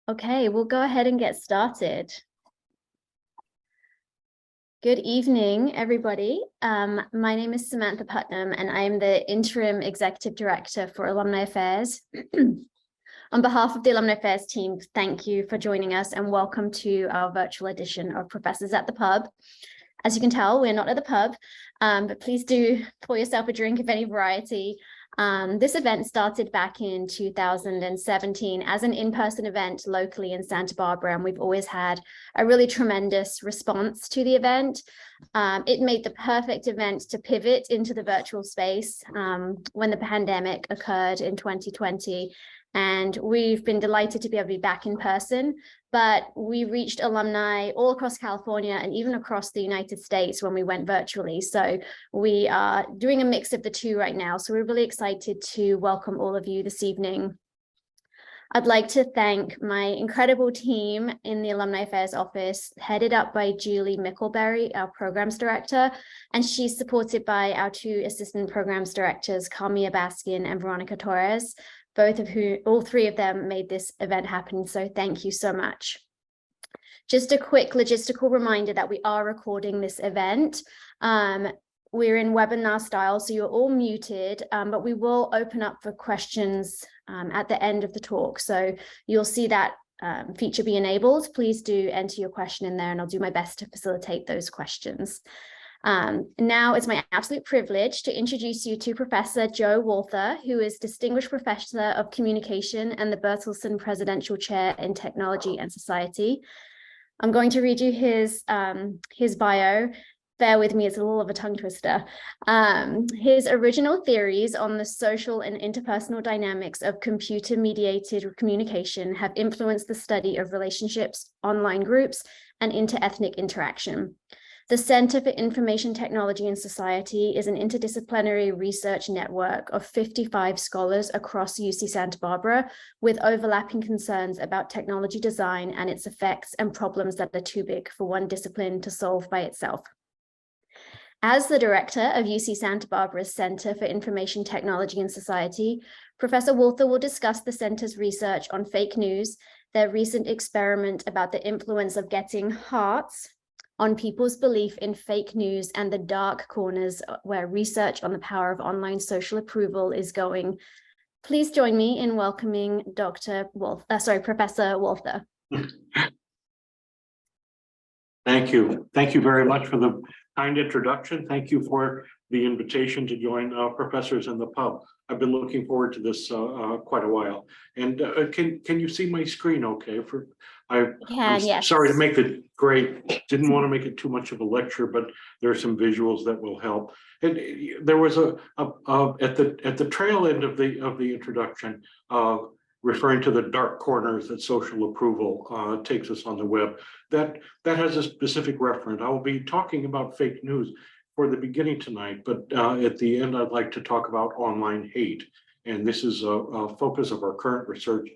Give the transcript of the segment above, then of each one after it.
Okay, we'll go ahead and get started. Good evening, everybody. My name is Samantha Putnam, and I am the Interim Executive Director for Alumni Affairs. On behalf of the Alumni Affairs team, thank you for joining us and welcome to our virtual edition of Professors at the Pub. As you can tell, we're not at the pub, but please do pour yourself a drink of any variety. This event started back in 2017 as an in-person event locally in Santa Barbara, and we've always had a really tremendous response to the event. It made the perfect event to pivot into the virtual space when the pandemic occurred in 2020. And we've been delighted to be able to be back in person, but we reached alumni all across California and even across the United States when we went virtually. So we are doing a mix of the two right now. So we're really excited to welcome all of you this evening. I'd like to thank my incredible team in the Alumni Affairs office, headed up by Julie Mickelberry, our programs director, and she's supported by our two assistant programs directors, Carmia Baskin and Veronica Torres, all three of them made this event happen. So thank you so much. Just a quick logistical reminder that we are recording this event. We're in webinar style, so you're all muted, but we will open up for questions at the end of the talk. So you'll see that feature be enabled. Please do enter your question in there and I'll do my best to facilitate those questions. Now it's my absolute privilege to introduce you to Professor Joe Walther, who is Distinguished Professor of Communication and the Berthelsen Presidential Chair in Technology and Society. I'm going to read you his bio. Bear with me, it's a little of a tongue twister. His original theories on the social and interpersonal dynamics of computer-mediated communication have influenced the study of relationships, online groups, and interethnic interaction. The Center for Information Technology and Society is an interdisciplinary research network of 55 scholars across UC Santa Barbara with overlapping concerns about technology design and its effects and problems that are too big for one discipline to solve by itself. As the director of UC Santa Barbara's Center for Information Technology and Society, Professor Walther will discuss the center's research on fake news, their recent experiment about the influence of getting hearts on people's belief in fake news, and the dark corners where research on the power of online social approval is going. Please join me in welcoming Professor Walther. Thank you. Thank you very much for the kind introduction. Thank you for the invitation to join Professors in the Pub. I've been looking forward to this quite a while. And can you see my screen okay? I'm yes. Sorry to make it great. Didn't want to make it too much of a lecture, but there are some visuals that will help. And there was at the trail end of the introduction, referring to the dark corners that social approval takes us on the web. That has a specific reference. I will be talking about fake news for the beginning tonight, but at the end, I'd like to talk about online hate. And this is a focus of our current research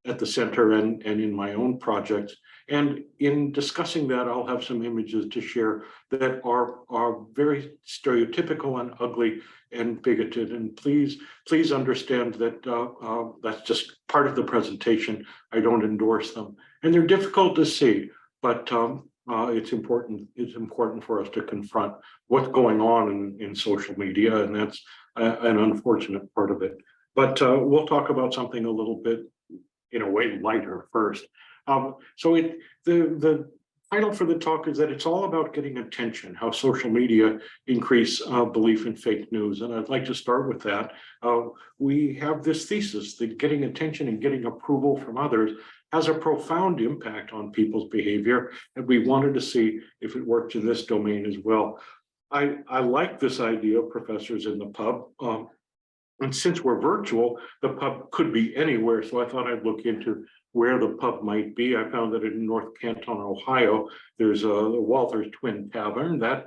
at the center and in my own projects. And in discussing that, I'll have some images to share that are very stereotypical and ugly and bigoted. And please understand that that's just part of the presentation. I don't endorse them. And they're difficult to see, but it's important for us to confront what's going on in social media, and that's an unfortunate part of it. But we'll talk about something a little bit, in a way, lighter first. So the title for the talk is that it's all about getting attention, how social media increase belief in fake news. And I'd like to start with that. We have this thesis that getting attention and getting approval from others has a profound impact on people's behavior. And we wanted to see if it worked in this domain as well. I like this idea of Professors in the Pub. And since we're virtual, the pub could be anywhere. So I thought I'd look into where the pub might be. I found that in North Canton, Ohio, there's a Walther's Twin Tavern. That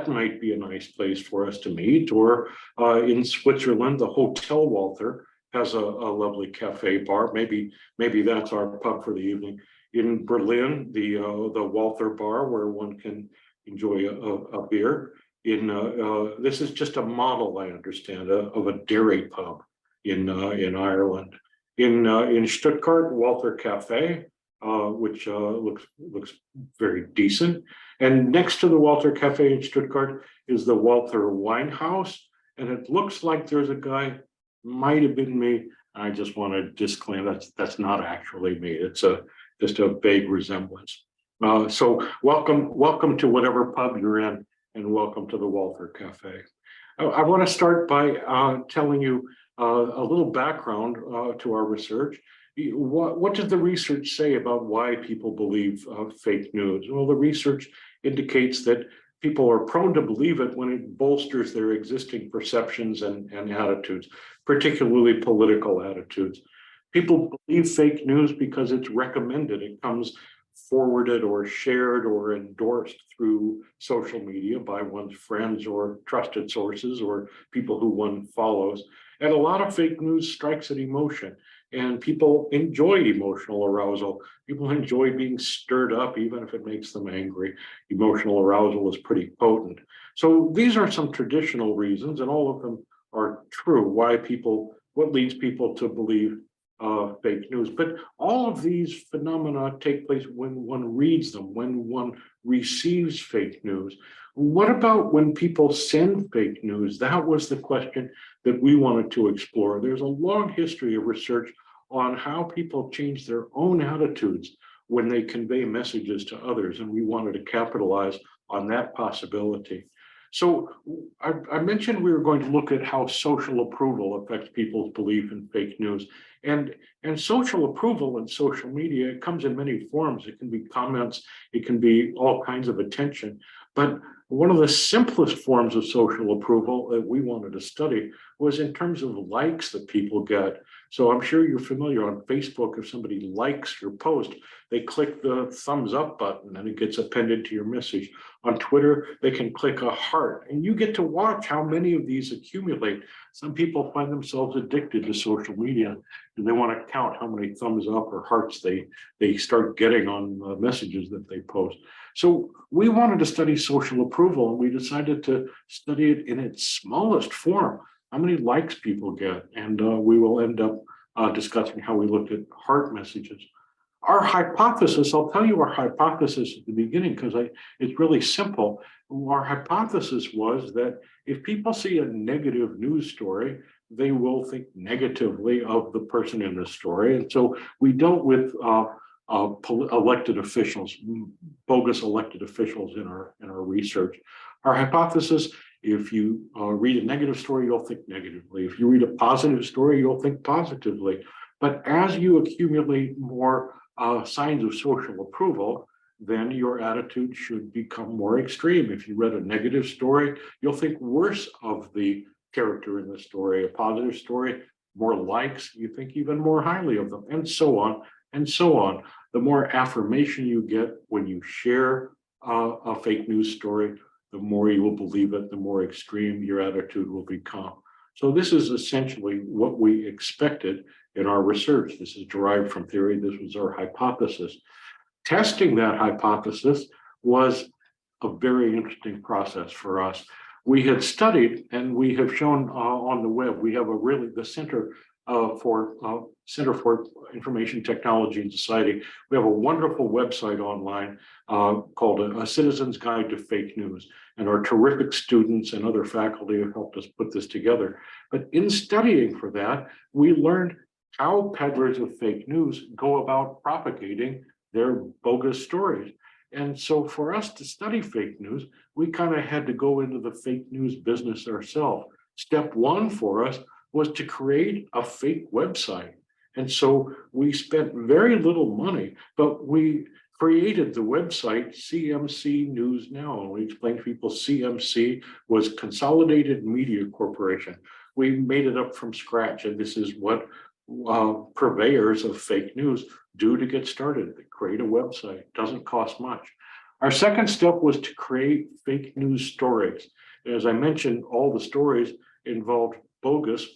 might be a nice place for us to meet. Or in Switzerland, the Hotel Walther has a lovely cafe bar. Maybe that's our pub for the evening. In Berlin, the Walther Bar, where one can enjoy a beer. This is just a model, I understand, of a dairy pub in Ireland. In Stuttgart, Walther Cafe. which looks very decent. And next to the Walther Cafe in Stuttgart is the Walther Wine House. And it looks like there's a guy, might have been me. I just want to disclaim that's not actually me. It's just a vague resemblance. So welcome to whatever pub you're in, and welcome to the Walther Cafe. I want to start by telling you a little background to our research. What does the research say about why people believe fake news? Well, the research indicates that people are prone to believe it when it bolsters their existing perceptions and attitudes, particularly political attitudes. People believe fake news because it's recommended. It comes forwarded or shared or endorsed through social media by one's friends or trusted sources or people who one follows. And a lot of fake news strikes at emotion, and people enjoy emotional arousal. People enjoy being stirred up, even if it makes them angry. Emotional arousal is pretty potent. So these are some traditional reasons, and all of them are true, what leads people to believe fake news. But all of these phenomena take place when one reads them, when one receives fake news. What about when people send fake news? That was the question that we wanted to explore. There's a long history of research on how people change their own attitudes when they convey messages to others, and we wanted to capitalize on that possibility. So I mentioned we were going to look at how social approval affects people's belief in fake news. And social approval in social media, it comes in many forms. It can be comments, it can be all kinds of attention. But one of the simplest forms of social approval that we wanted to study was in terms of likes that people get. So I'm sure you're familiar on Facebook, if somebody likes your post, they click the thumbs up button and it gets appended to your message. On Twitter, they can click a heart, and you get to watch how many of these accumulate. Some people find themselves addicted to social media, and they want to count how many thumbs up or hearts they start getting on messages that they post. So we wanted to study social approval, and we decided to study it in its smallest form, how many likes people get, and we will end up discussing how we looked at heart messages. Our hypothesis, I'll tell you our hypothesis at the beginning because it's really simple. Our hypothesis was that if people see a negative news story, they will think negatively of the person in the story. And so we dealt with elected officials, bogus elected officials in our research. Our hypothesis, if you read a negative story, you'll think negatively. If you read a positive story, you'll think positively. But as you accumulate more signs of social approval, then your attitude should become more extreme. If you read a negative story, you'll think worse of the character in the story. A positive story, more likes, you think even more highly of them, and so on and so on. The more affirmation you get when you share a fake news story, the more you will believe it, the more extreme your attitude will become. So this is essentially what we expected in our research. This is derived from theory. This was our hypothesis. Testing that hypothesis was a very interesting process for us. We had studied, and we have shown on the web, we have the Center for Information Technology and Society. We have a wonderful website online called A Citizen's Guide to Fake News. And our terrific students and other faculty have helped us put this together. But in studying for that, we learned how peddlers of fake news go about propagating their bogus stories. And so for us to study fake news, we kind of had to go into the fake news business ourselves. Step one for us was to create a fake website. And so we spent very little money, but we created the website CMC News Now. And we explained to people CMC was Consolidated Media Corporation. We made it up from scratch, and this is what purveyors of fake news do to get started. They create a website, doesn't cost much. Our second step was to create fake news stories. As I mentioned, all the stories involved bogus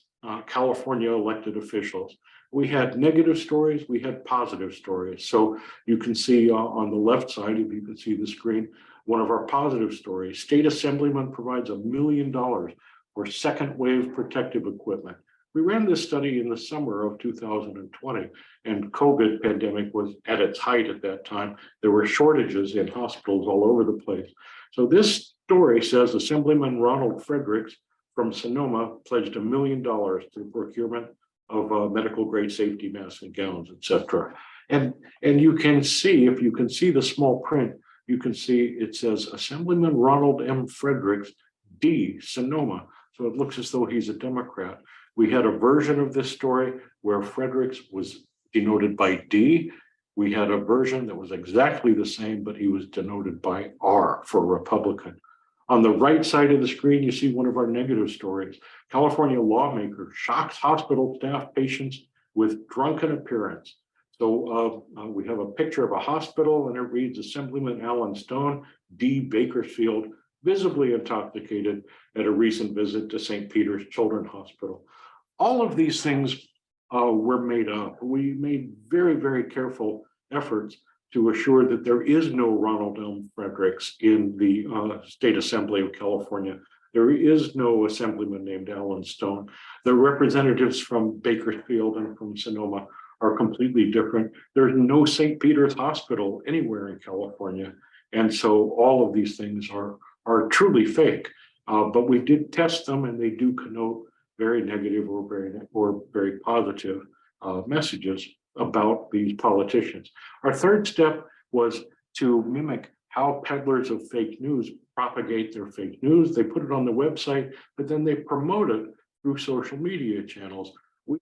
California elected officials. We had negative stories, we had positive stories. So you can see on the left side, if you can see the screen, one of our positive stories. State Assemblyman provides $1 million for second wave protective equipment. We ran this study in the summer of 2020, and COVID pandemic was at its height at that time. There were shortages in hospitals all over the place. So this story says Assemblyman Ronald Fredericks from Sonoma pledged $1 million to the procurement of medical grade safety masks and gowns, etc. And you can see, if you can see the small print, you can see it says Assemblyman Ronald M. Fredericks, D, Sonoma. So it looks as though he's a Democrat. We had a version of this story where Fredericks was denoted by D. We had a version that was exactly the same, but he was denoted by R for Republican. On the right side of the screen, you see one of our negative stories. California lawmaker shocks hospital staff patients with drunken appearance. So we have a picture of a hospital and it reads Assemblyman Alan Stone, D. Bakersfield, visibly intoxicated at a recent visit to St. Peter's Children's Hospital. All of these things were made up. We made very, very careful efforts to assure that there is no Ronald M. Fredericks in the State Assembly of California. There is no assemblyman named Alan Stone. The representatives from Bakersfield and from Sonoma are completely different. There's no St. Peter's Hospital anywhere in California. And so all of these things are truly fake, but we did test them and they do connote very negative or very positive messages about these politicians. Our third step was to mimic how peddlers of fake news propagate their fake news. They put it on the website, but then they promote it through social media channels. We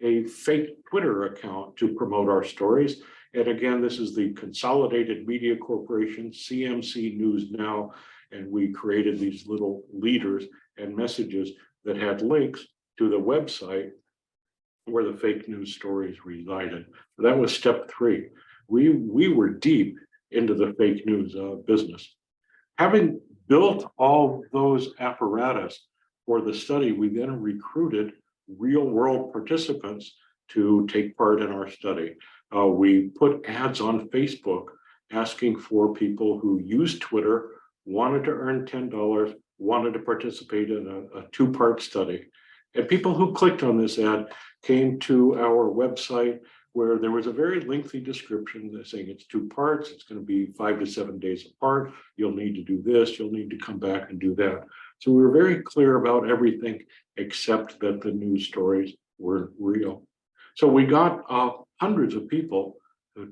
a fake Twitter account to promote our stories. And again, this is the Consolidated Media Corporation, CMC News Now, and we created these little leaders and messages that had links to the website where the fake news stories resided. That was step 3. We were deep into the fake news business. Having built all those apparatus for the study, we then recruited real-world participants to take part in our study. We put ads on Facebook asking for people who use Twitter, wanted to earn $10, wanted to participate in a 2-part study. And people who clicked on this ad came to our website where there was a very lengthy description saying it's 2 parts, it's going to be 5 to 7 days apart, you'll need to do this, you'll need to come back and do that. So we were very clear about everything except that the news stories were real. So we got hundreds of people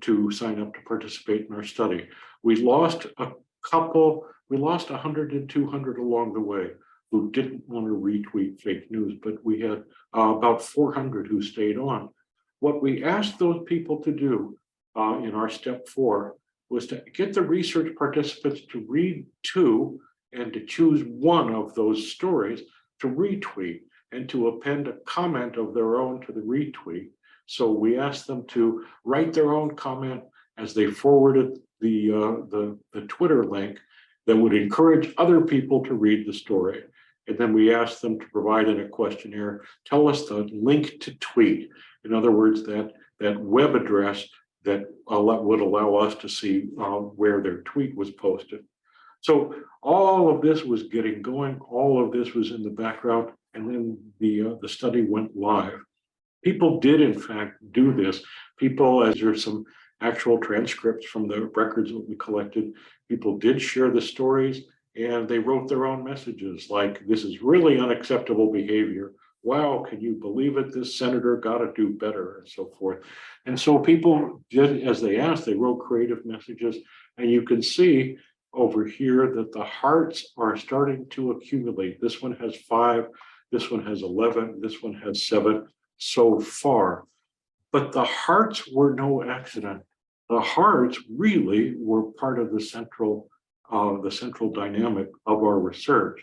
to sign up to participate in our study. We lost a couple, we lost 100 and 200 along the way who didn't want to retweet fake news, but we had about 400 who stayed on. What we asked those people to do in our step 4 was to get the research participants to read 2 and to choose 1 of those stories to retweet and to append a comment of their own to the retweet. So we asked them to write their own comment as they forwarded the Twitter link that would encourage other people to read the story. And then we asked them to provide in a questionnaire, tell us the link to tweet. In other words, that web address that would allow us to see where their tweet was posted. So all of this was getting going, all of this was in the background, and then the study went live. People did in fact do this. People, as there's some actual transcripts from the records that we collected, people did share the stories and they wrote their own messages like, this is really unacceptable behavior. Wow, can you believe it? This senator got to do better, and so forth. And so people did as they asked, they wrote creative messages, and you can see over here that the hearts are starting to accumulate. This one has 5, this one has 11, this one has 7 so far. But the hearts were no accident. The hearts really were part of the central dynamic of our research.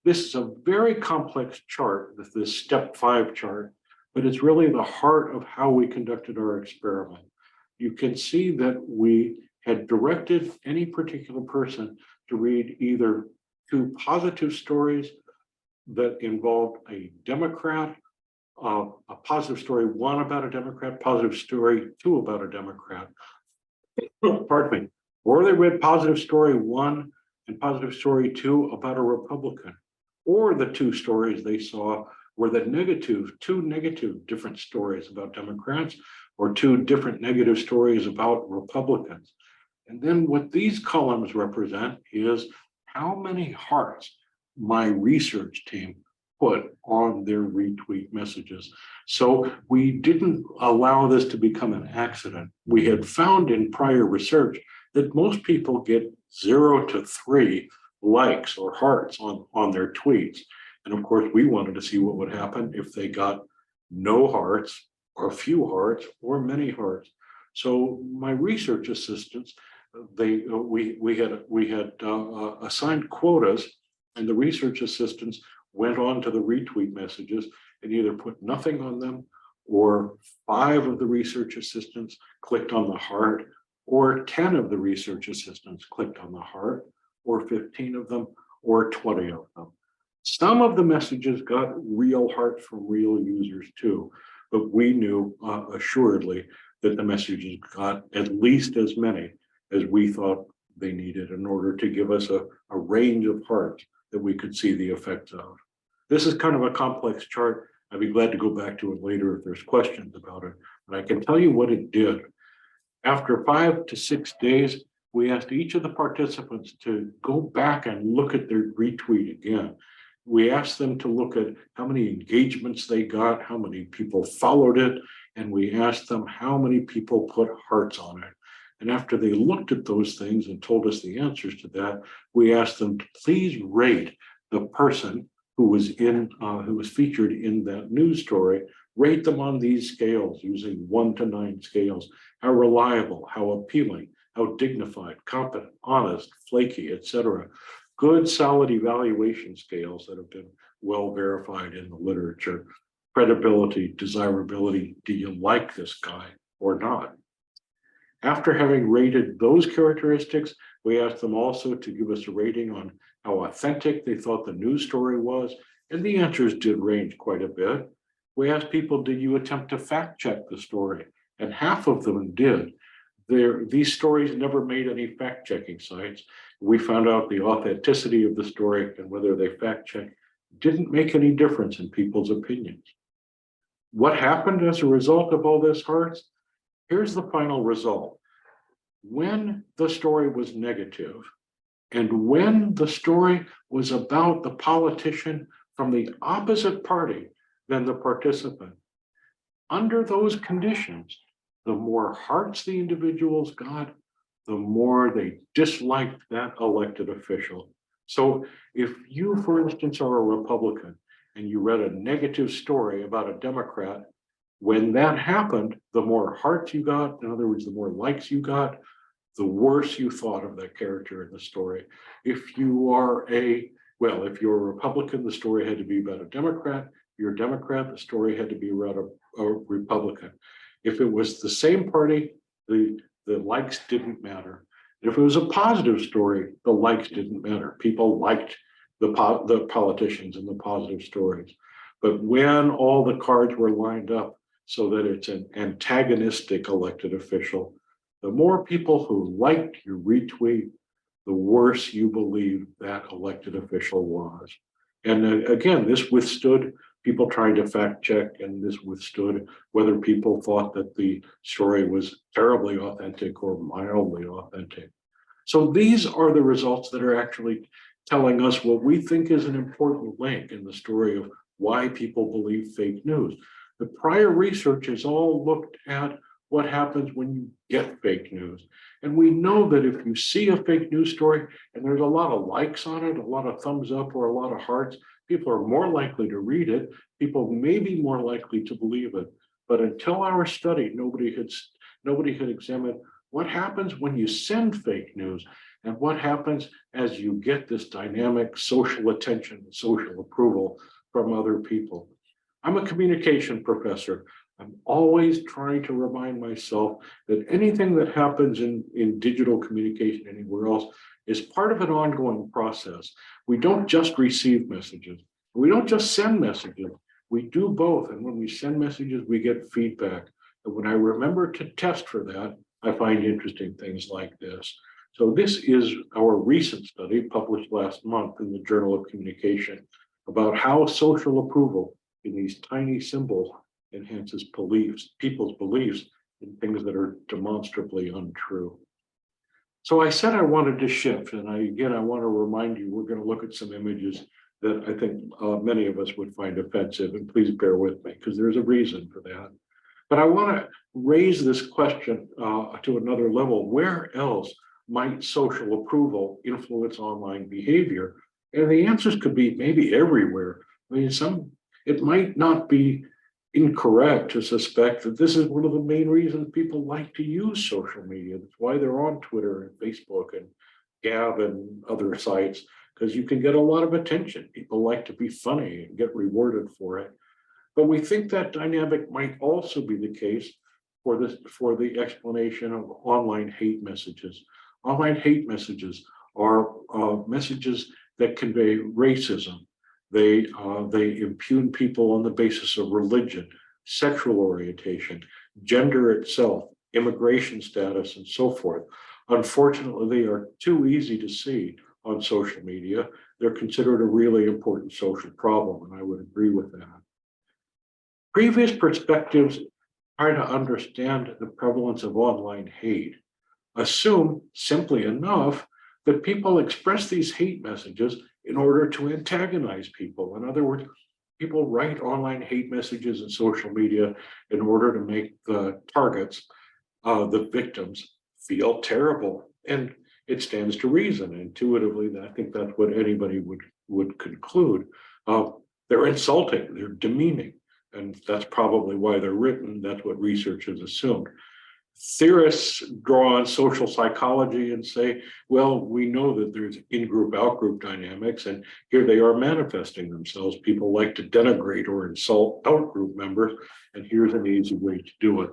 This is a very complex chart, this step 5 chart, but it's really the heart of how we conducted our experiment. You can see that we had directed any particular person to read either 2 positive stories that involved a Democrat, a positive story 1 about a Democrat, positive story 2 about a Democrat. Pardon me. Or they read positive story 1 and positive story 2 about a Republican. Or the 2 stories they saw were the two negative different stories about Democrats or two different negative stories about Republicans. And then what these columns represent is how many hearts my research team put on their retweet messages. So we didn't allow this to become an accident. We had found in prior research that most people get 0 to 3 likes or hearts on their tweets. And of course, we wanted to see what would happen if they got no hearts or a few hearts or many hearts. So my research assistants, we had assigned quotas, and the research assistants went on to the retweet messages and either put nothing on them, or 5 of the research assistants clicked on the heart, or 10 of the research assistants clicked on the heart, or 15 of them, or 20 of them. Some of the messages got real hearts from real users too, but we knew assuredly that the messages got at least as many as we thought they needed in order to give us a range of hearts that we could see the effects of. This is kind of a complex chart. I'd be glad to go back to it later if there's questions about it, but I can tell you what it did. After 5 to 6 days, we asked each of the participants to go back and look at their retweet again. We asked them to look at how many engagements they got, how many people followed it, and we asked them how many people put hearts on it. And after they looked at those things and told us the answers to that, we asked them to please rate the person who was featured in that news story, rate them on these scales using 1 to 9 scales. How reliable, how appealing, how dignified, competent, honest, flaky, etc. Good, solid evaluation scales that have been well verified in the literature. Credibility, desirability, do you like this guy or not? After having rated those characteristics, we asked them also to give us a rating on how authentic they thought the news story was, and the answers did range quite a bit. We asked people, did you attempt to fact check the story? And half of them did. These stories never made any fact checking sites. We found out the authenticity of the story and whether they fact checked didn't make any difference in people's opinions. What happened as a result of all this, hearts? Here's the final result. When the story was negative, and when the story was about the politician from the opposite party than the participant, under those conditions, the more hearts the individuals got, the more they disliked that elected official. So if you, for instance, are a Republican and you read a negative story about a Democrat, when that happened, the more hearts you got, in other words, the more likes you got, the worse you thought of that character in the story. If you're a Republican, the story had to be about a Democrat. If you're a Democrat, the story had to be about a Republican. If it was the same party, the likes didn't matter. If it was a positive story, the likes didn't matter. People liked the politicians and the positive stories. But when all the cards were lined up so that it's an antagonistic elected official, the more people who liked your retweet, the worse you believe that elected official was. And again, this withstood people trying to fact check, and this withstood whether people thought that the story was terribly authentic or mildly authentic. So these are the results that are actually telling us what we think is an important link in the story of why people believe fake news. The prior research has all looked at what happens when you get fake news. And we know that if you see a fake news story and there's a lot of likes on it, a lot of thumbs up or a lot of hearts, people are more likely to read it. People may be more likely to believe it. But until our study, nobody had examined what happens when you send fake news and what happens as you get this dynamic social attention, social approval from other people. I'm a communication professor. I'm always trying to remind myself that anything that happens in digital communication anywhere else is part of an ongoing process. We don't just receive messages. We don't just send messages. We do both. And when we send messages, we get feedback. And when I remember to test for that, I find interesting things like this. So this is our recent study published last month in the Journal of Communication about how social approval in these tiny symbols enhances people's beliefs in things that are demonstrably untrue. So I said I wanted to shift, and I want to remind you, we're going to look at some images that I think many of us would find offensive, and please bear with me because there's a reason for that. But I want to raise this question to another level. Where else might social approval influence online behavior? And the answers could be maybe everywhere. I mean, it might not be incorrect to suspect that this is one of the main reasons people like to use social media. That's why they're on Twitter and Facebook and Gab and other sites, because you can get a lot of attention. People like to be funny and get rewarded for it. But we think that dynamic might also be the case for the explanation of online hate messages. Online hate messages are messages that convey racism. They impugn people on the basis of religion, sexual orientation, gender itself, immigration status, and so forth. Unfortunately, they are too easy to see on social media. They're considered a really important social problem, and I would agree with that. Previous perspectives try to understand the prevalence of online hate, assume simply enough that people express these hate messages in order to antagonize people. In other words, people write online hate messages in social media in order to make the targets, the victims, feel terrible. And it stands to reason intuitively that I think that's what anybody would conclude. They're insulting, they're demeaning, and that's probably why they're written. That's what research has assumed. Theorists draw on social psychology and say, well, we know that there's in-group, out-group dynamics, and here they are manifesting themselves. People like to denigrate or insult out-group members, and here's an easy way to do it.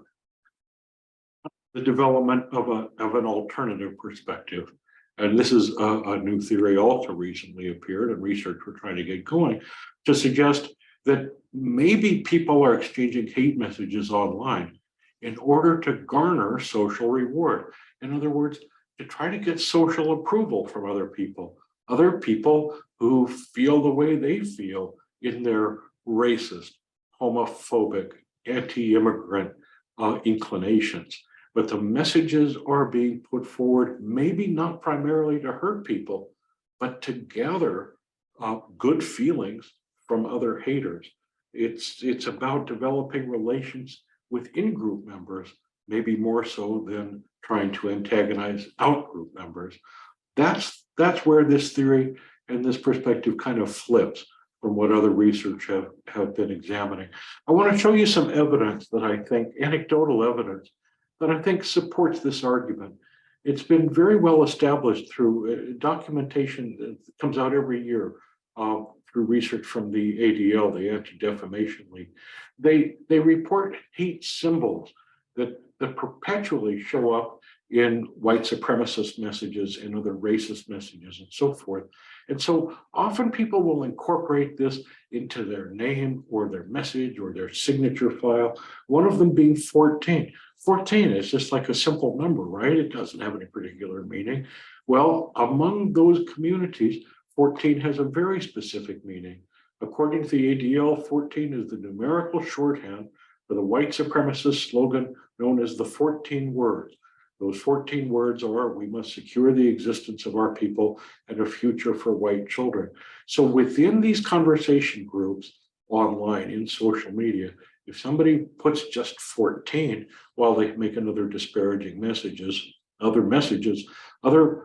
The development of an alternative perspective. And this is a new theory also recently appeared, and research we're trying to get going to suggest that maybe people are exchanging hate messages online in order to garner social reward. In other words, to try to get social approval from other people who feel the way they feel in their racist, homophobic, anti-immigrant inclinations. But the messages are being put forward, maybe not primarily to hurt people, but to gather good feelings from other haters. It's about developing relations with in-group members, maybe more so than trying to antagonize out-group members. That's where this theory and this perspective kind of flips from what other research have been examining. I want to show you some evidence that I think, anecdotal evidence, that I think supports this argument. It's been very well established through documentation that comes out every year through research from the ADL, the Anti-Defamation League. They report hate symbols that perpetually show up in white supremacist messages and other racist messages and so forth. And so often people will incorporate this into their name or their message or their signature file, one of them being 14. 14 is just like a simple number, right? It doesn't have any particular meaning. Well, among those communities, 14 has a very specific meaning. According to the ADL, 14 is the numerical shorthand for the white supremacist slogan known as the 14 words. Those 14 words are, we must secure the existence of our people and a future for white children. So within these conversation groups online in social media, if somebody puts just 14 while they make another disparaging other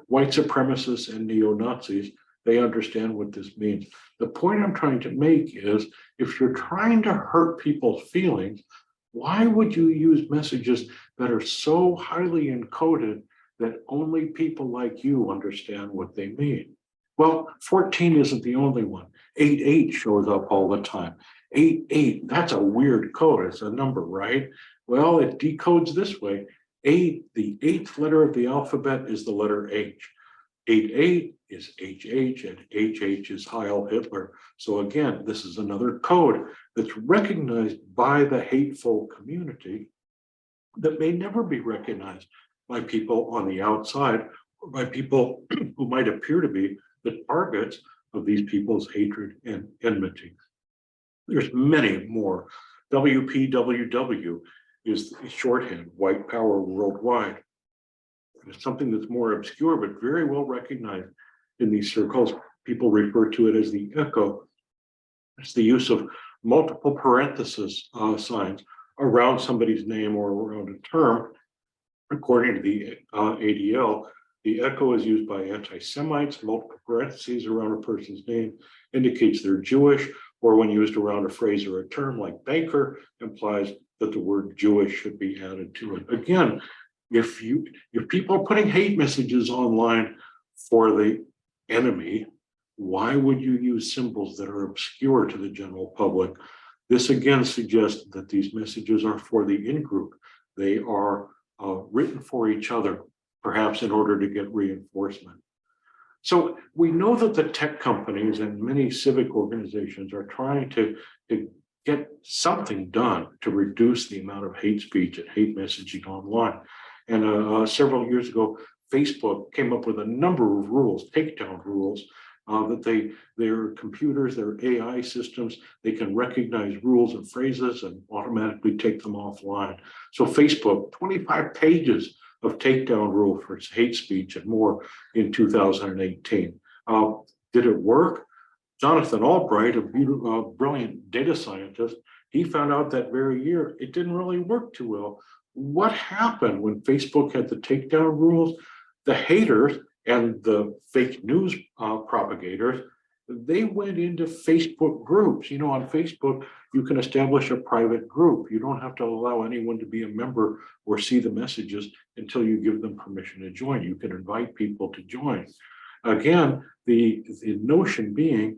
white supremacists and neo-Nazis, they understand what this means. The point I'm trying to make is, if you're trying to hurt people's feelings, why would you use messages that are so highly encoded that only people like you understand what they mean? Well, 14 isn't the only one. 88 shows up all the time. 88, that's a weird code. It's a number, right? Well, it decodes this way. 8, the 8th letter of the alphabet is the letter H. 88 is HH, and HH is Heil Hitler. So again, this is another code that's recognized by the hateful community that may never be recognized by people on the outside, or by people who might appear to be the targets of these people's hatred and enmity. There's many more. WPWW is shorthand, white power worldwide. It's something that's more obscure, but very well recognized in these circles. People refer to it as the echo. It's the use of multiple parenthesis signs around somebody's name or around a term. According to the ADL, the echo is used by anti-Semites. Multiple parentheses around a person's name indicates they're Jewish, or when used around a phrase or a term like banker, implies that the word Jewish should be added to it. Again, if people are putting hate messages online for the enemy, why would you use symbols that are obscure to the general public? This again suggests that these messages are for the in-group. They are written for each other, perhaps in order to get reinforcement. So we know that the tech companies and many civic organizations are trying to get something done to reduce the amount of hate speech and hate messaging online. And several years ago, Facebook came up with a number of rules, takedown rules, that their computers, their AI systems, they can recognize rules and phrases and automatically take them offline. So Facebook, 25 pages of takedown rule for hate speech and more in 2018. Did it work? Jonathan Albright, a brilliant data scientist, he found out that very year it didn't really work too well. What happened when Facebook had the takedown rules? The haters and the fake news propagators, they went into Facebook groups. You know, on Facebook, you can establish a private group. You don't have to allow anyone to be a member or see the messages until you give them permission to join. You can invite people to join. Again, the notion being,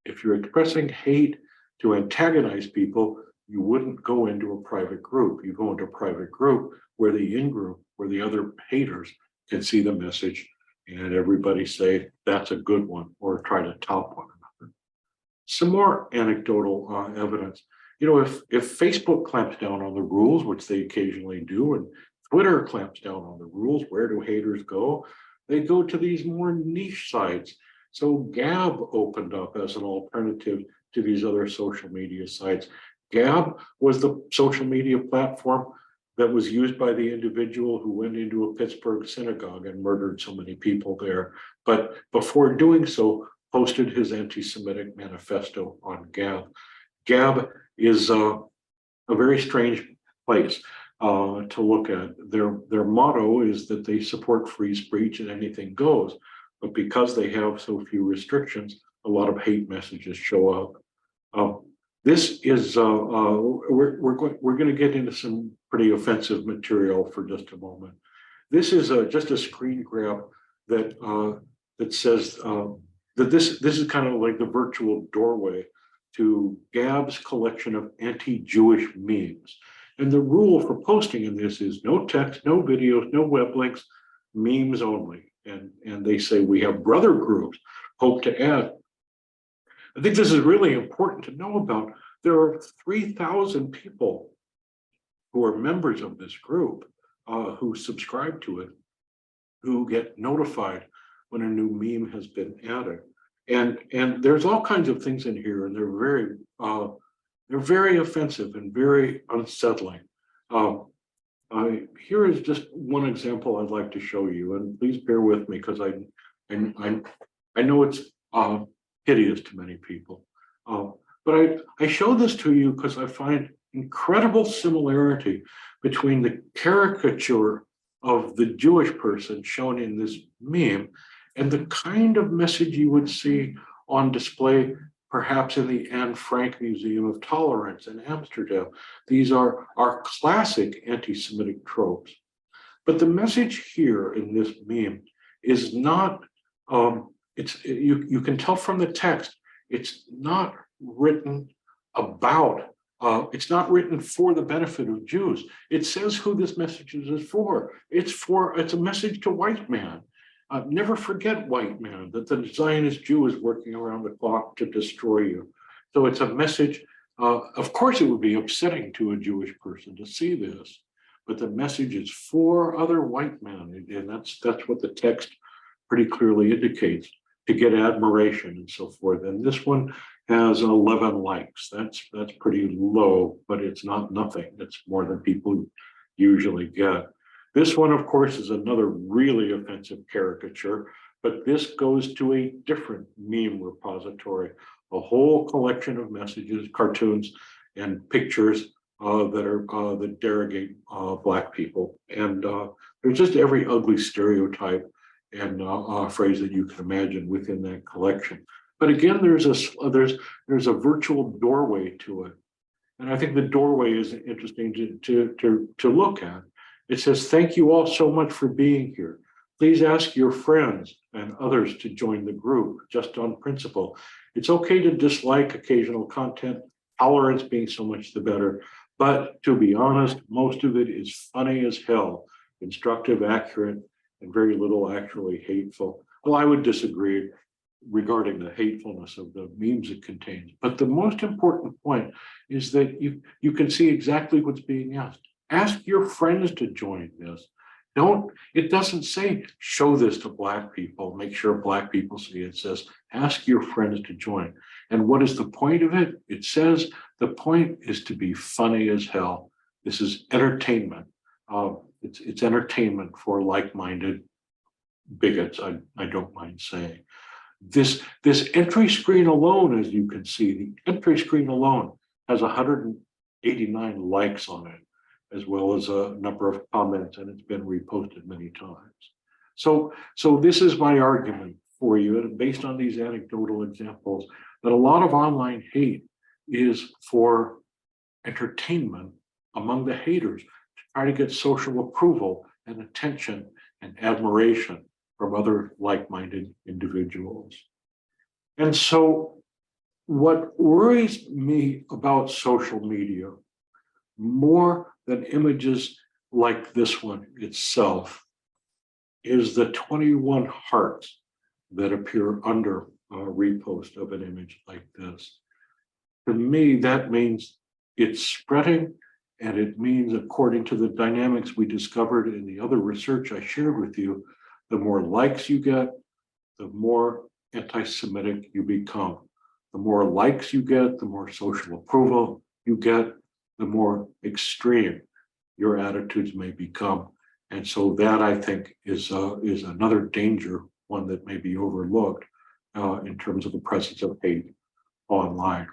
if you're expressing hate to antagonize people, you wouldn't go into a private group. You go into a private group where the in-group, where the other haters can see the message and everybody say, that's a good one, or try to top one another. Some more anecdotal evidence. You know, if Facebook clamps down on the rules, which they occasionally do, and Twitter clamps down on the rules, where do haters go? They go to these more niche sites. So Gab opened up as an alternative to these other social media sites. Gab was the social media platform that was used by the individual who went into a Pittsburgh synagogue and murdered so many people there. But before doing so, posted his anti-Semitic manifesto on Gab. Gab is a very strange place to look at. Their motto is that they support free speech and anything goes. But because they have so few restrictions, a lot of hate messages show up. This is we're going to get into some pretty offensive material for just a moment. This is just a screen grab that that says that this is kind of like the virtual doorway to Gab's collection of anti-Jewish memes. And the rule for posting in this is no text, no videos, no web links, memes only. And they say we have brother groups, hope to add. I think this is really important to know about. There are 3,000 people who are members of this group who subscribe to it, who get notified when a new meme has been added. And there's all kinds of things in here, and they're very offensive and very unsettling. Here is just one example I'd like to show you, and please bear with me because I know it's hideous to many people. But I show this to you because I find incredible similarity between the caricature of the Jewish person shown in this meme and the kind of message you would see on display perhaps in the Anne Frank Museum of Tolerance in Amsterdam. These are classic anti-Semitic tropes. But the message here in this meme is not, you can tell from the text, it's not written about, it's not written for the benefit of Jews. It says who this message is for. It's a message to white man. Never forget, white man, that the Zionist Jew is working around the clock to destroy you. So it's a message. Of course, it would be upsetting to a Jewish person to see this, but the message is for other white men, and that's what the text pretty clearly indicates. to get admiration and so forth. And this one has 11 likes. That's pretty low, but it's not nothing. It's more than people usually get. This one, of course, is another really offensive caricature, but this goes to a different meme repository, a whole collection of messages, cartoons, and pictures that derogate Black people. And there's just every ugly stereotype and phrase that you can imagine within that collection. But again, there's a virtual doorway to it, and I think the doorway is interesting to look at. It says, "Thank you all so much for being here. Please ask your friends and others to join the group, just on principle. It's okay to dislike occasional content, tolerance being so much the better. But to be honest, most of it is funny as hell, instructive, accurate, and very little actually hateful." Well, I would disagree regarding the hatefulness of the memes it contains. But the most important point is that you can see exactly what's being asked. Ask your friends to join this. It doesn't say show this to Black people, make sure Black people see it. It says ask your friends to join. And what is the point of it? It says the point is to be funny as hell. This is entertainment. It's entertainment for like-minded bigots, I don't mind saying. This entry screen alone, as you can see, the entry screen alone has 189 likes on it, as well as a number of comments, and it's been reposted many times. So this is my argument for you, and based on these anecdotal examples, that a lot of online hate is for entertainment among the haters to try to get social approval and attention and admiration from other like-minded individuals. And so what worries me about social media more than images like this one itself is the 21 hearts that appear under a repost of an image like this. To me, that means it's spreading, and it means, according to the dynamics we discovered in the other research I shared with you, the more likes you get, the more anti-Semitic you become. The more likes you get, the more social approval you get, the more extreme your attitudes may become. And so that, I think, is another danger, one that may be overlooked in terms of the presence of hate online.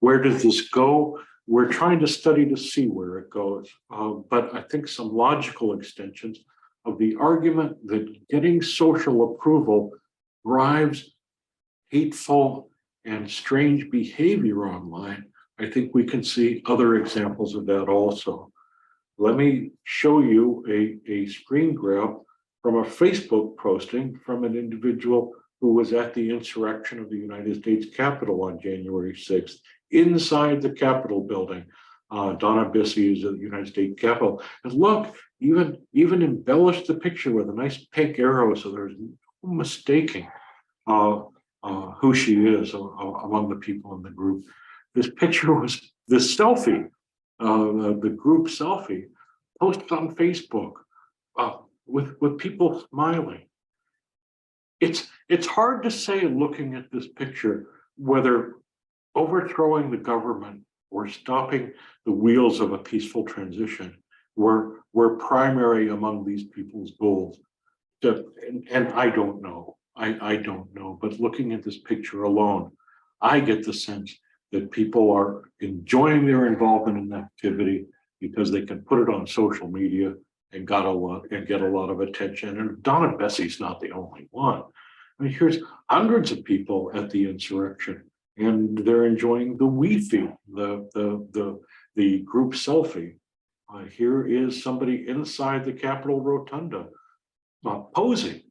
Where does this go? We're trying to study to see where it goes, but I think some logical extensions of the argument that getting social approval drives hateful and strange behavior online, I think we can see other examples of that also. Let me show you a screen grab from a Facebook posting from an individual who was at the insurrection of the United States Capitol on January 6th, inside the Capitol building. Donna Bissey is at the United States Capitol. And look, even embellished the picture with a nice pink arrow, so there's no mistaking who she is among the people in the group. This picture was the selfie, the group selfie, posted on Facebook with people smiling. It's hard to say, looking at this picture, whether overthrowing the government or stopping the wheels of a peaceful transition were primary among these people's goals. And I don't know. I don't know. But looking at this picture alone, I get the sense that people are enjoying their involvement in activity because they can put it on social media and get a lot of attention. And Donna Bessey's not the only one. I mean, here's hundreds of people at the insurrection, and they're enjoying the WeFi, the group selfie. Here is somebody inside the Capitol Rotunda posing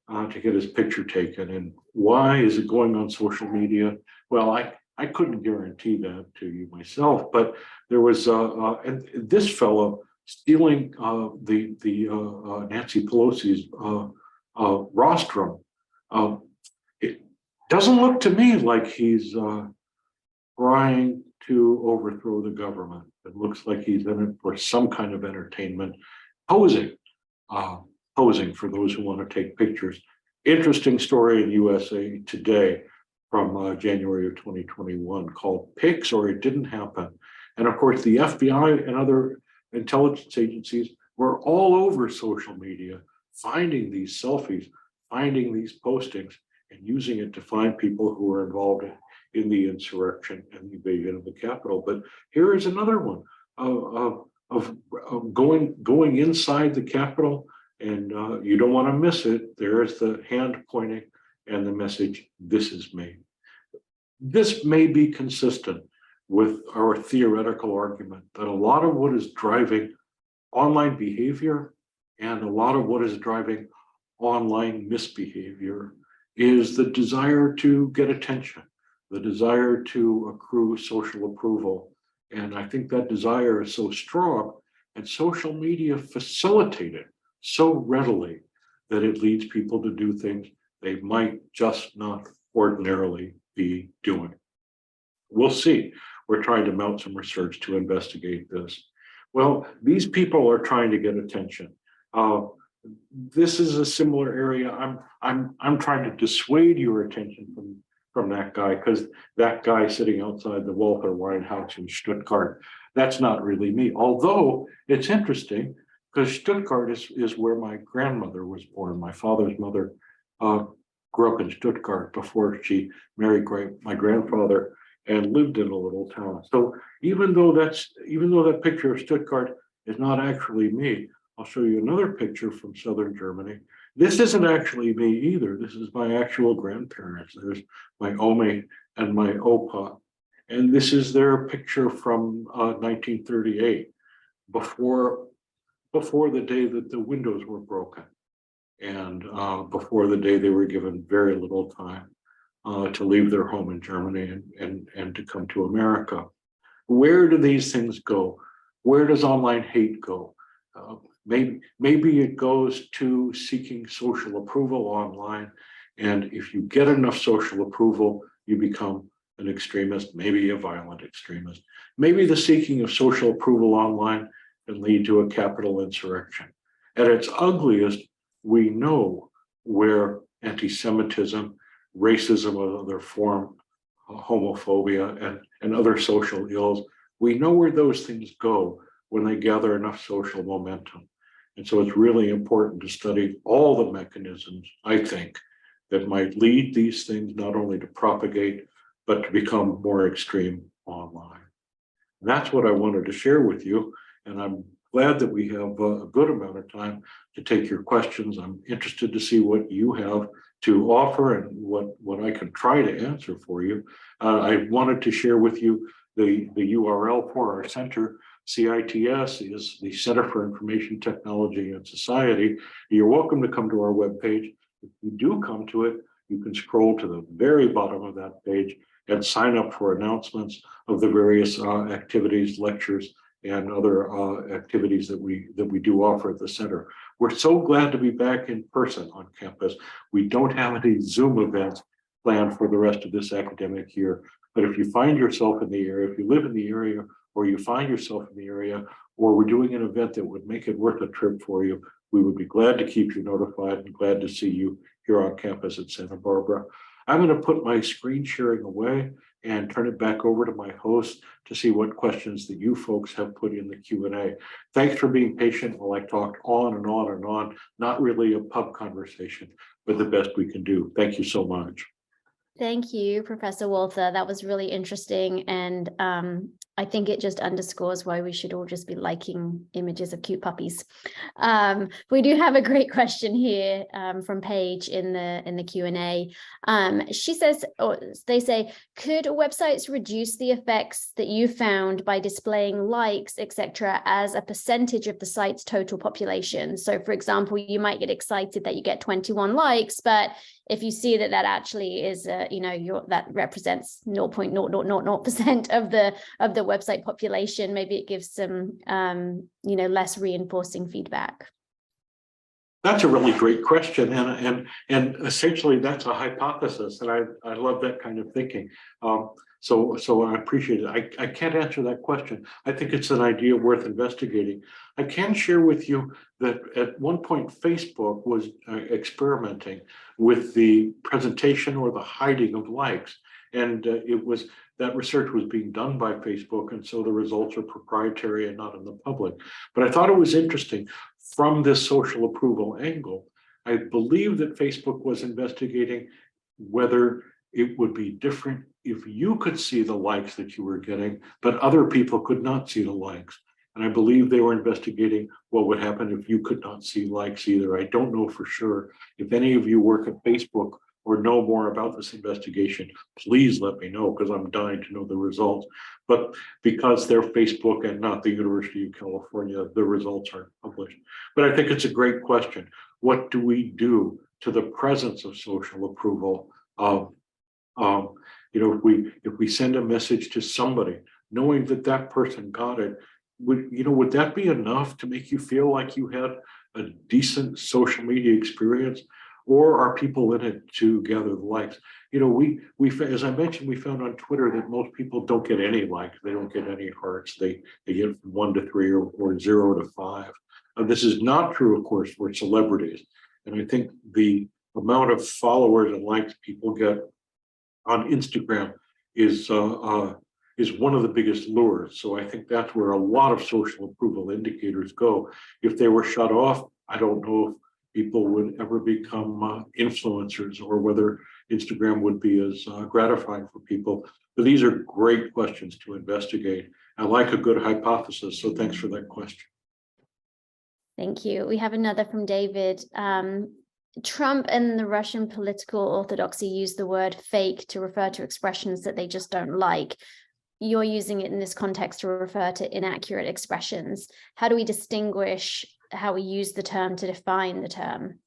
to get his picture taken. And why is it going on social media? Well, I couldn't guarantee that to you myself, but there was and this fellow stealing the Nancy Pelosi's rostrum. It doesn't look to me like he's trying to overthrow the government. It looks like he's in it for some kind of entertainment, posing for those who want to take pictures. interesting story in USA Today from January of 2021 called "Pics or It Didn't Happen." And of course, the FBI and other intelligence agencies were all over social media, finding these selfies, finding these postings, and using it to find people who were involved in the insurrection and the invasion of the Capitol. But here is another one of going inside the Capitol, and you don't want to miss it. There's the hand pointing and the message, "This is me." This may be consistent with our theoretical argument that a lot of what is driving online behavior and a lot of what is driving online misbehavior is the desire to get attention, the desire to accrue social approval. And I think that desire is so strong, and social media facilitate it so readily that it leads people to do things they might just not ordinarily be doing. We'll see. We're trying to mount some research to investigate this. Well, these people are trying to get attention. This is a similar area. I'm trying to dissuade your attention from that guy, because that guy sitting outside the Walther wine house in Stuttgart, that's not really me. Although it's interesting, because Stuttgart is where my grandmother was born. My father's mother grew up in Stuttgart before she married my grandfather and lived in a little town. So even though that picture of Stuttgart is not actually me, I'll show you another picture from southern Germany. This isn't actually me either. This is my actual grandparents. There's my Ome and my Opa. And this is their picture from 1938, before the day that the windows were broken, and before the day they were given very little time to leave their home in Germany and to come to America. Where do these things go? Where does online hate go? Maybe it goes to seeking social approval online. And if you get enough social approval, you become an extremist, maybe a violent extremist. Maybe the seeking of social approval online can lead to a capital insurrection. At its ugliest, we know where anti-Semitism, racism of other form, homophobia, and other social ills, we know where those things go when they gather enough social momentum. And so it's really important to study all the mechanisms, I think, that might lead these things not only to propagate, but to become more extreme online. And that's what I wanted to share with you. And I'm glad that we have a good amount of time to take your questions. I'm interested to see what you have to offer and what I can try to answer for you. I wanted to share with you the URL for our center. CITS is the Center for Information Technology and Society. You're welcome to come to our webpage. If you do come to it, you can scroll to the very bottom of that page and sign up for announcements of the various activities, lectures, and other activities that we do offer at the center. We're so glad to be back in person on campus. We don't have any Zoom events planned for the rest of this academic year, but if you find yourself in the area, if you live in the area, or you find yourself in the area, or we're doing an event that would make it worth a trip for you, we would be glad to keep you notified and glad to see you here on campus at Santa Barbara. I'm going to put my screen sharing away and turn it back over to my host to see what questions that you folks have put in the Q&A. Thanks for being patient while I talked on and on and on. Not really a pub conversation, but the best we can do. Thank you so much. Thank you, Professor Walther. That was really interesting. And I think it just underscores why we should all just be liking images of cute puppies. We do have a great question here from Paige in the Q&A. She says, or they say, could websites reduce the effects that you found by displaying likes, etc., as a percentage of the site's total population? So, for example, you might get excited that you get 21 likes, but if you see that actually is, that represents 0.0000% of the website population, maybe it gives some, less reinforcing feedback. That's a really great question, and essentially that's a hypothesis, and I love that kind of thinking. So I appreciate it. I can't answer that question. I think it's an idea worth investigating. I can share with you that at one point Facebook was experimenting with the presentation or the hiding of likes. And that research was being done by Facebook, and so the results are proprietary and not in the public. But I thought it was interesting from this social approval angle. I believe that Facebook was investigating whether it would be different if you could see the likes that you were getting, but other people could not see the likes. And I believe they were investigating what would happen if you could not see likes either. I don't know for sure. If any of you work at Facebook or know more about this investigation, please let me know, because I'm dying to know the results. But because they're Facebook and not the University of California, the results aren't published. But I think it's a great question. What do we do to the presence of social approval? If we send a message to somebody, knowing that that person got it, would that be enough to make you feel like you had a decent social media experience? Or are people in it to gather the likes? As I mentioned, we found on Twitter that most people don't get any likes. They don't get any hearts. They get from 1 to 3 or 0 to 5. This is not true, of course, for celebrities. And I think the amount of followers and likes people get on Instagram is one of the biggest lures. So I think that's where a lot of social approval indicators go. If they were shut off, I don't know if people would ever become influencers, or whether Instagram would be as gratifying for people. But these are great questions to investigate. I like a good hypothesis, so thanks for that question. Thank you. We have another from David. Trump and the Russian political orthodoxy use the word fake to refer to expressions that they just don't like. You're using it in this context to refer to inaccurate expressions. How do we distinguish how we use the term to define the term?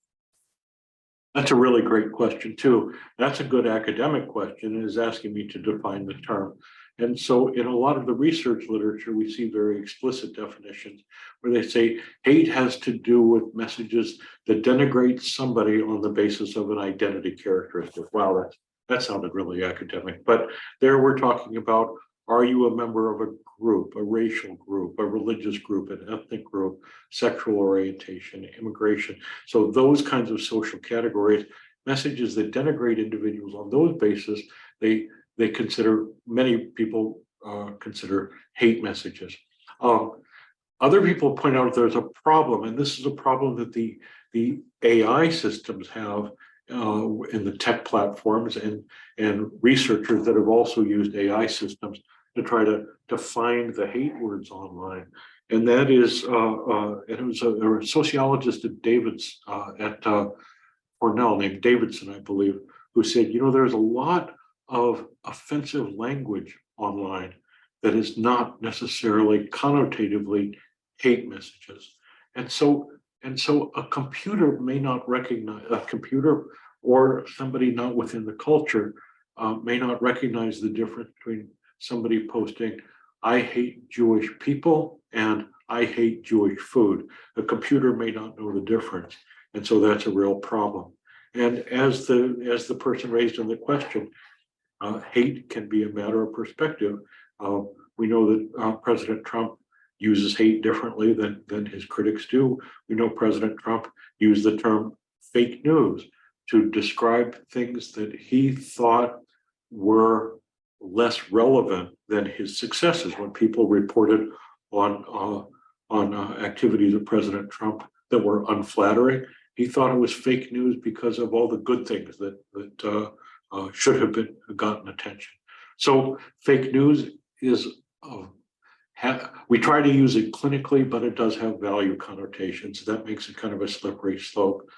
That's a really great question too. That's a good academic question, and is asking me to define the term. And so in a lot of the research literature, we see very explicit definitions where they say hate has to do with messages that denigrate somebody on the basis of an identity characteristic. Wow, that sounded really academic. But there we're talking about, are you a member of a group, a racial group, a religious group, an ethnic group, sexual orientation, immigration? So those kinds of social categories, messages that denigrate individuals on those bases, they consider, many people consider hate messages. Other people point out there's a problem, and this is a problem that the AI systems have in the tech platforms, and researchers that have also used AI systems to try to find the hate words online. And that is, it was a sociologist at Cornell named Davidson, I believe, who said, there's a lot of offensive language online that is not necessarily connotatively hate messages. And so a computer may not recognize, a computer or somebody not within the culture may not recognize the difference between somebody posting, "I hate Jewish people," and "I hate Jewish food." A computer may not know the difference. And so that's a real problem. And as the person raised in the question, hate can be a matter of perspective. We know that President Trump uses hate differently than his critics do. We know President Trump used the term fake news to describe things that he thought were less relevant than his successes. When people reported on activities of President Trump that were unflattering, he thought it was fake news because of all the good things that should have gotten attention. So fake news is, we try to use it clinically, but it does have value connotations. That makes it kind of a slippery slope.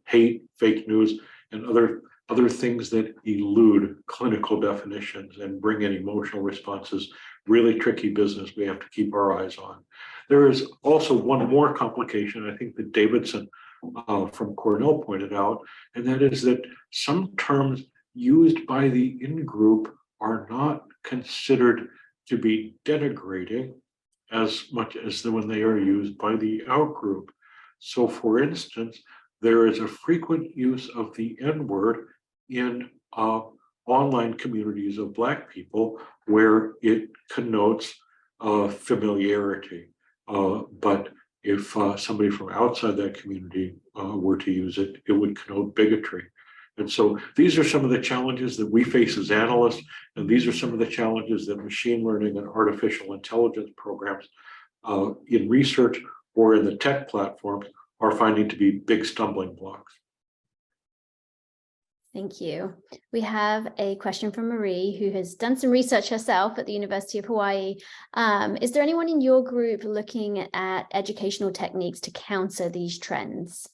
Hate, fake news, and other things that elude clinical definitions and bring in emotional responses. Really tricky business we have to keep our eyes on. There is also one more complication, I think, that Davidson from Cornell pointed out, and that is that some terms used by the in-group are not considered to be denigrating as much as when they are used by the out-group. So for instance, there is a frequent use of the N-word in online communities of Black people where it connotes familiarity. But if somebody from outside that community were to use it, it would connote bigotry. And so these are some of the challenges that we face as analysts, and these are some of the challenges that machine learning and artificial intelligence programs in research or in the tech platforms are finding to be big stumbling blocks. Thank you. We have a question from Marie, who has done some research herself at the University of Hawaii. Is there anyone in your group looking at educational techniques to counter these trends?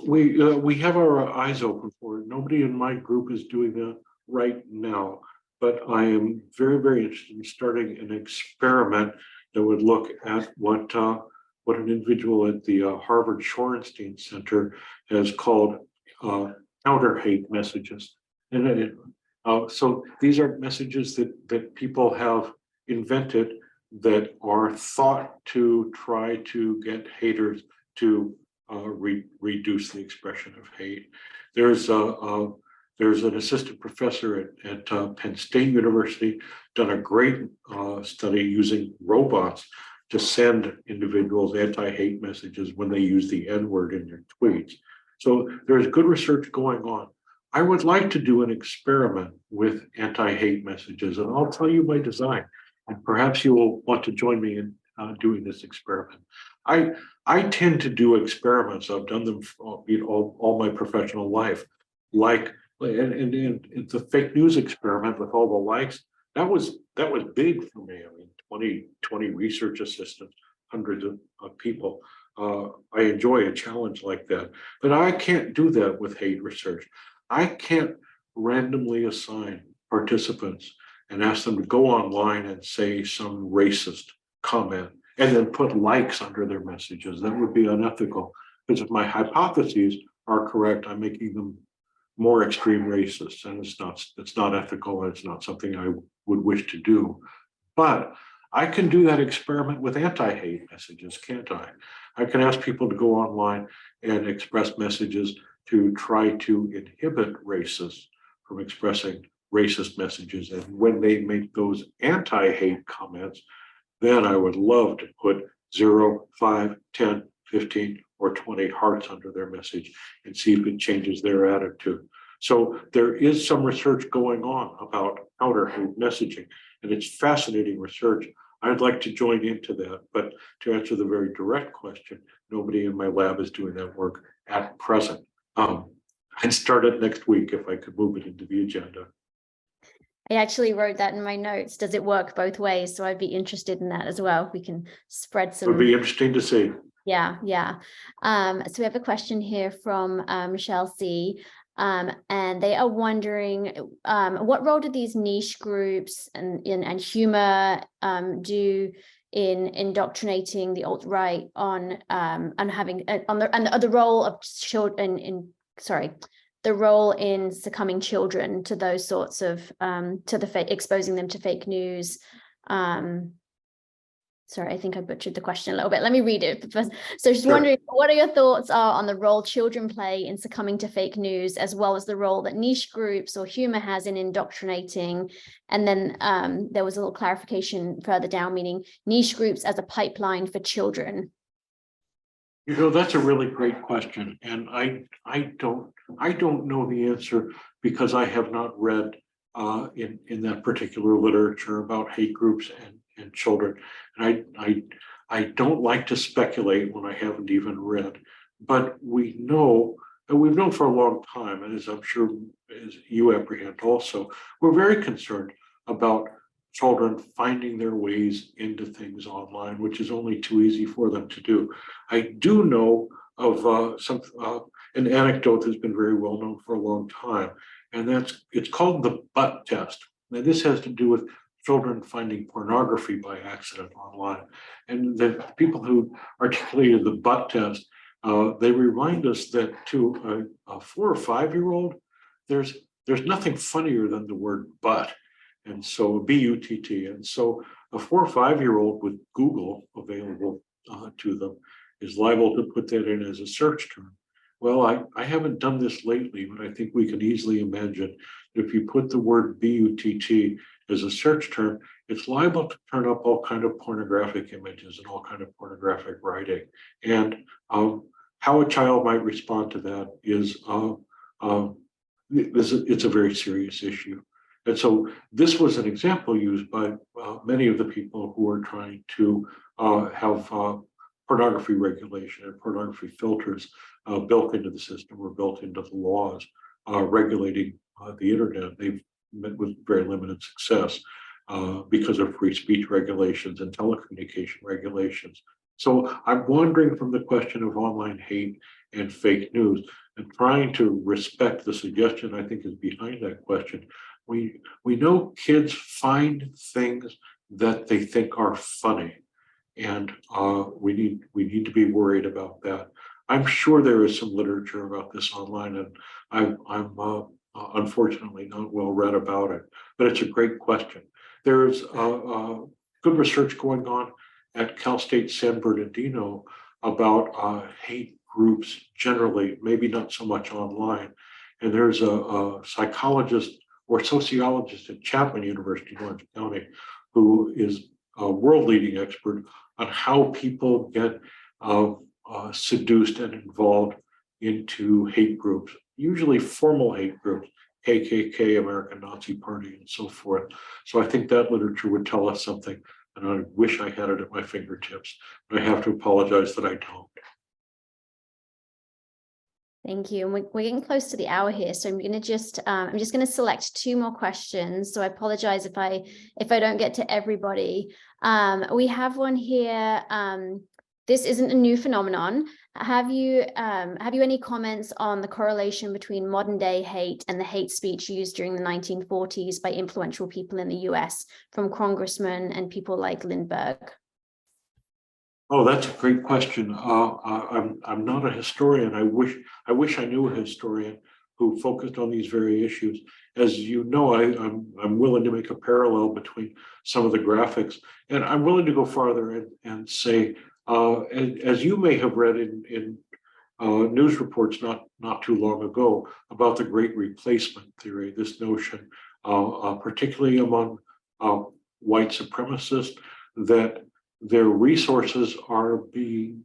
We have our eyes open for it. Nobody in my group is doing that right now, but I am very, very interested in starting an experiment that would look at what an individual at the Harvard Shorenstein Center has called counter hate messages. And so these are messages that people have invented that are thought to try to get haters to reduce the expression of hate. There's an assistant professor at Penn State University done a great study using robots to send individuals anti-hate messages when they use the N-word in their tweets. So there's good research going on. I would like to do an experiment with anti-hate messages, and I'll tell you my design, and perhaps you will want to join me in doing this experiment. I tend to do experiments. I've done them for, all my professional life, like and the fake news experiment with all the likes. That was big for me. I mean, 20 research assistants, hundreds of people. I enjoy a challenge like that, but I can't do that with hate research. I can't randomly assign participants and ask them to go online and say some racist comment and then put likes under their messages. That would be unethical, because if my hypotheses are correct, I'm making them more extreme racists, and it's not ethical, and it's not something I would wish to do. But I can do that experiment with anti-hate messages, can't I? I can ask people to go online and express messages to try to inhibit racists from expressing racist messages. And when they make those anti-hate comments, then I would love to put 0, 5, 10, 15, or 20 hearts under their message and see if it changes their attitude. So there is some research going on about counter-hate messaging, and it's fascinating research. I'd like to join into that, but to answer the very direct question, nobody in my lab is doing that work at present. I'd start it next week if I could move it into the agenda. I actually wrote that in my notes. Does it work both ways? So I'd be interested in that as well. We can spread some. It would be interesting to see. Yeah. So we have a question here from Michelle C. And they are wondering, what role do these niche groups and humor do in indoctrinating the alt-right on having the role of children the role in succumbing children to those sorts of exposing them to fake news. Sorry, I think I butchered the question a little bit. Let me read it. So just wondering, what are your thoughts on the role children play in succumbing to fake news, as well as the role that niche groups or humor has in indoctrinating? And then there was a little clarification further down, meaning niche groups as a pipeline for children. You know, that's a really great question. And I don't know the answer, because I have not read in that particular literature about hate groups and children. And I don't like to speculate when I haven't even read, but we know, and we've known for a long time, and as I'm sure as you apprehend also, we're very concerned about children finding their ways into things online, which is only too easy for them to do. I do know of an anecdote that's been very well known for a long time, and it's called the butt test. Now, this has to do with children finding pornography by accident online. And the people who articulated the butt test, they remind us that to a 4 or 5-year-old, there's nothing funnier than the word butt. And so B-U-T-T. And so a 4 or 5-year-old with Google available to them is liable to put that in as a search term. Well, I haven't done this lately, but I think we can easily imagine if you put the word BUTT as a search term, it's liable to turn up all kind of pornographic images and all kind of pornographic writing. And how a child might respond to that is it's a very serious issue. And so this was an example used by many of the people who are trying to have pornography regulation and pornography filters built into the system or built into the laws regulating the internet. They've met with very limited success because of free speech regulations and telecommunication regulations. So I'm wandering from the question of online hate and fake news and trying to respect the suggestion I think is behind that question. We know kids find things that they think are funny, and we need to be worried about that. I'm sure there is some literature about this online, and I'm unfortunately not well read about it, but it's a great question. There's good research going on at Cal State San Bernardino about hate groups generally, maybe not so much online. And there's a psychologist or sociologist at Chapman University, Orange County, who is a world-leading expert on how people get seduced and involved into hate groups, usually formal hate groups, KKK, American Nazi Party, and so forth. So I think that literature would tell us something, and I wish I had it at my fingertips, but I have to apologize that I don't. Thank you. And we're getting close to the hour here, so I'm just going to select 2 more questions. So I apologize if I don't get to everybody. We have one here. This isn't a new phenomenon. Have you any comments on the correlation between modern day hate and the hate speech used during the 1940s by influential people in the US, from congressmen and people like Lindbergh? Oh, that's a great question. I'm not a historian. I wish I knew a historian who focused on these very issues. As you know, I'm willing to make a parallel between some of the graphics, and I'm willing to go farther and say, as you may have read in news reports not too long ago about the Great Replacement theory, this notion, particularly among white supremacists, that their resources are being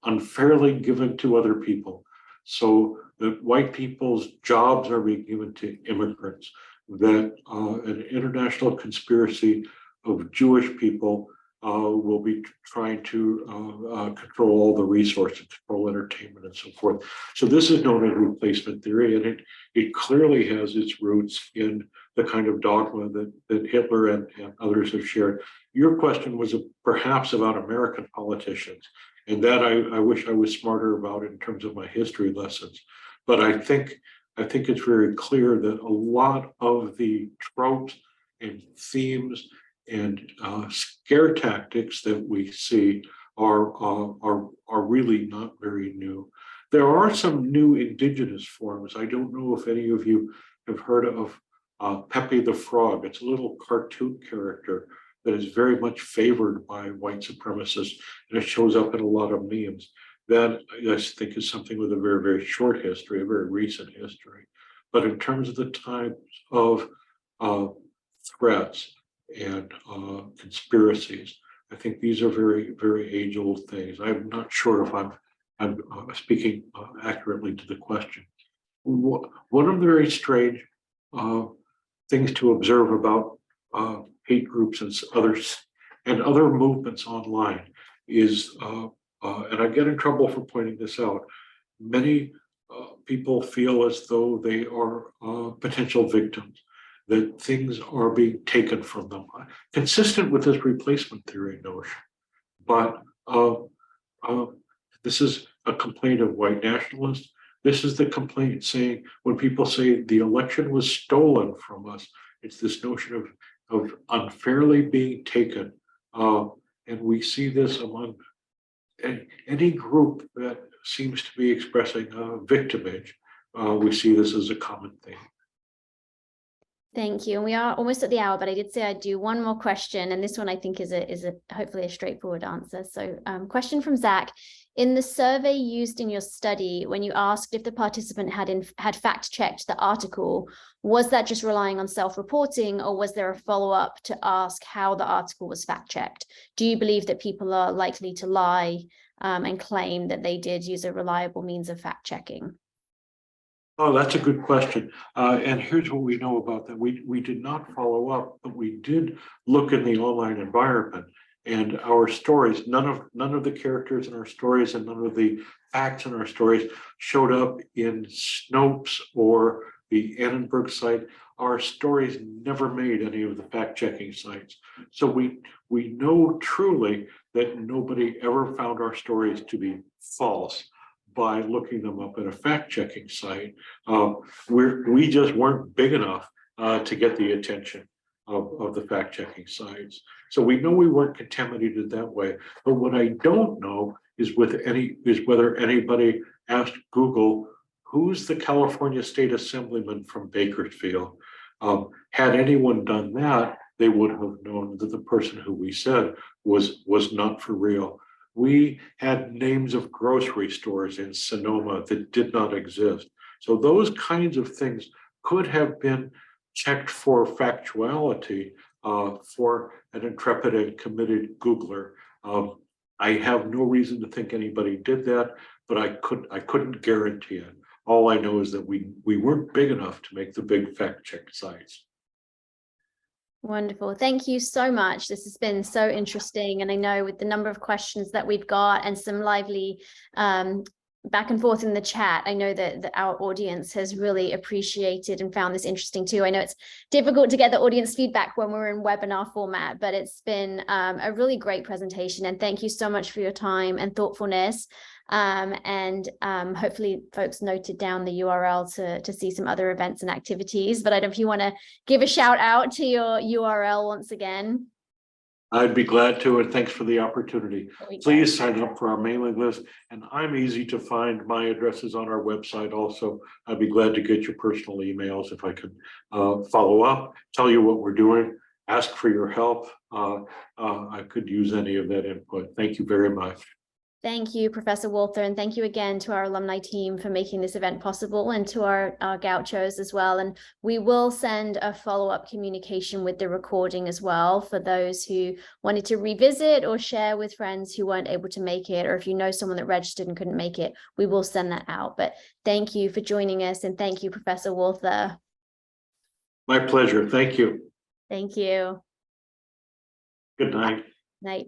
unfairly given to other people. So that white people's jobs are being given to immigrants, that an international conspiracy of Jewish people will be trying to control all the resources, control entertainment and so forth. So this is known as replacement theory, and it clearly has its roots in the kind of dogma that Hitler and others have shared. Your question was perhaps about American politicians, and that I wish I was smarter about in terms of my history lessons. But I think it's very clear that a lot of the tropes and themes and scare tactics that we see are really not very new. There are some new indigenous forms. I don't know if any of you have heard of Pepe the Frog. It's a little cartoon character that is very much favored by white supremacists, and it shows up in a lot of memes. That I think is something with a very, very short history, a very recent history. But in terms of the types of threats and conspiracies, I think these are very, very age-old things. I'm not sure if I'm speaking accurately to the question. One of the very strange things to observe about hate groups and other movements online is, and I get in trouble for pointing this out, many people feel as though they are potential victims, that things are being taken from them, consistent with this replacement theory notion. But this is a complaint of white nationalists. This is the complaint saying, when people say the election was stolen from us, it's this notion of unfairly being taken. And we see this among any group that seems to be expressing victimage. We see this as a common thing. Thank you. And we are almost at the hour, but I did say I'd do one more question. And this one I think is a hopefully a straightforward answer. So question from Zach. In the survey used in your study, when you asked if the participant had fact checked the article, was that just relying on self-reporting, or was there a follow-up to ask how the article was fact checked? Do you believe that people are likely to lie and claim that they did use a reliable means of fact checking? Oh, that's a good question. And here's what we know about that. We did not follow up, but we did look in the online environment, and our stories, none of the characters in our stories and none of the facts in our stories showed up in Snopes or the Annenberg site. Our stories never made any of the fact-checking sites. So we know truly that nobody ever found our stories to be false by looking them up at a fact-checking site. We just weren't big enough to get the attention of the fact-checking sites. So we know we weren't contaminated that way. But what I don't know is whether anybody asked Google, who's the California State Assemblyman from Bakersfield? Had anyone done that, they would have known that the person who we said was not for real. We had names of grocery stores in Sonoma that did not exist. So those kinds of things could have been checked for factuality for an intrepid and committed Googler. I have no reason to think anybody did that, but I couldn't guarantee it. All I know is that we weren't big enough to make the big fact check sites. Wonderful. Thank you so much. This has been so interesting. And I know with the number of questions that we've got and some lively back and forth in the chat, I know that our audience has really appreciated and found this interesting too. I know it's difficult to get the audience feedback when we're in webinar format, but it's been a really great presentation. And thank you so much for your time and thoughtfulness. Hopefully folks noted down the URL to see some other events and activities, but I don't know if you want to give a shout out to your URL once again. I'd be glad to, and thanks for the opportunity. Please sign up for our mailing list, and I'm easy to find. My address is on our website also. I'd be glad to get your personal emails if I could follow up, tell you what we're doing, ask for your help. I could use any of that input. Thank you very much. Thank you, Professor Walther, and thank you again to our alumni team for making this event possible, and to our gauchos as well. And we will send a follow-up communication with the recording as well for those who wanted to revisit or share with friends who weren't able to make it, or if you know someone that registered and couldn't make it, we will send that out. But thank you for joining us, and thank you, Professor Walther. My pleasure. Thank you. Thank you. Good night. Night.